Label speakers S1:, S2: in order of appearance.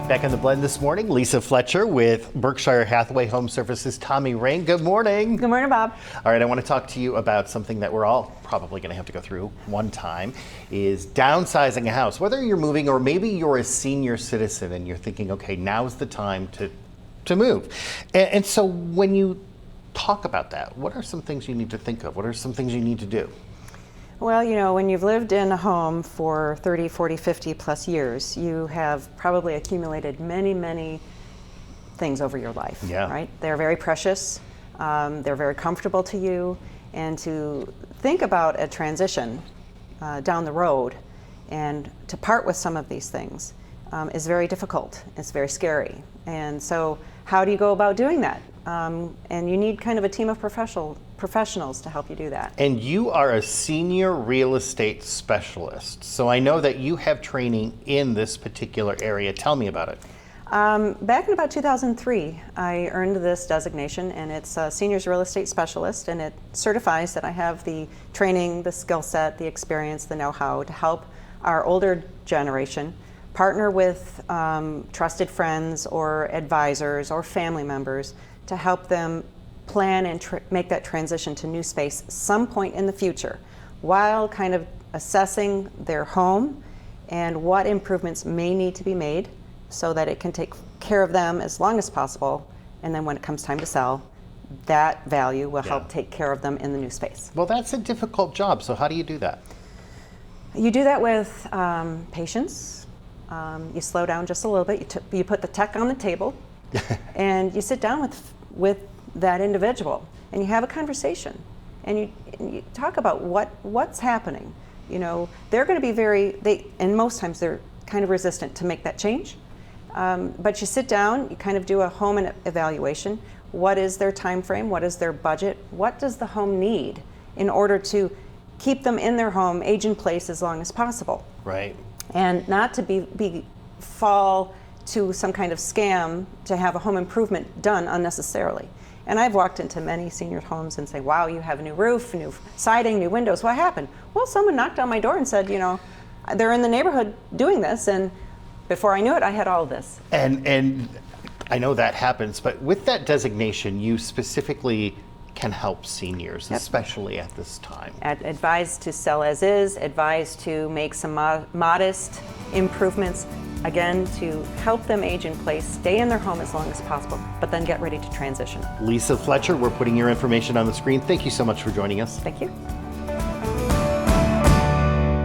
S1: Back on the blend this morning, Lisa Fletcher with Berkshire Hathaway Home Services' Tommy Rain. Good morning.
S2: Good morning, Bob.
S1: All right, I want to talk to you about something that we're all probably going to have to go through one time, is downsizing a house. Whether you're moving or maybe you're a senior citizen and you're thinking, okay, now's the time to move. And so when you talk about that, what are some things you need to think of? What are some things you need to do?
S2: Well, you know, when you've lived in a home for 30, 40, 50 plus years, you have probably accumulated many, many things over your life, right? They're very precious, they're very comfortable to you, and to think about a transition down the road and to part with some of these things is very difficult. It's very scary. And so how do you go about doing that? And you need kind of a team of professionals to help you do that.
S1: And you are a senior real estate specialist. So I know that you have training in this particular area. Tell me about it.
S2: Back in about 2003, I earned this designation, and it's a seniors real estate specialist, and it certifies that I have the training, the skill set, the experience, the know-how to help our older generation partner with trusted friends or advisors or family members to help them plan and make that transition to new space some point in the future, while kind of assessing their home and what improvements may need to be made so that it can take care of them as long as possible. And then when it comes time to sell, that value will help take care of them in the new space.
S1: Well, that's a difficult job. So how do you do that?
S2: You do that with patience. You slow down just a little bit. You put the tech on the table and you sit down with that individual and you have a conversation and you talk about what's happening. You know, they're going to be and most times they're kind of resistant to make that change. But you sit down, you kind of do a home evaluation. What is their time frame? What is their budget? What does the home need in order to keep them in their home, age in place as long as possible?
S1: Right.
S2: And not to fall to some kind of scam to have a home improvement done unnecessarily. And I've walked into many senior homes and say, wow, you have a new roof, new siding, new windows. What happened? Well, someone knocked on my door and said, you know, they're in the neighborhood doing this, and before I knew it, I had all of this.
S1: And I know that happens, but with that designation, you specifically can help seniors, especially at this time.
S2: Advise to sell as is, advise to make some modest improvements, again, to help them age in place, stay in their home as long as possible, but then get ready to transition.
S1: Lisa Fletcher, we're putting your information on the screen. Thank you so much for joining us.
S2: Thank you.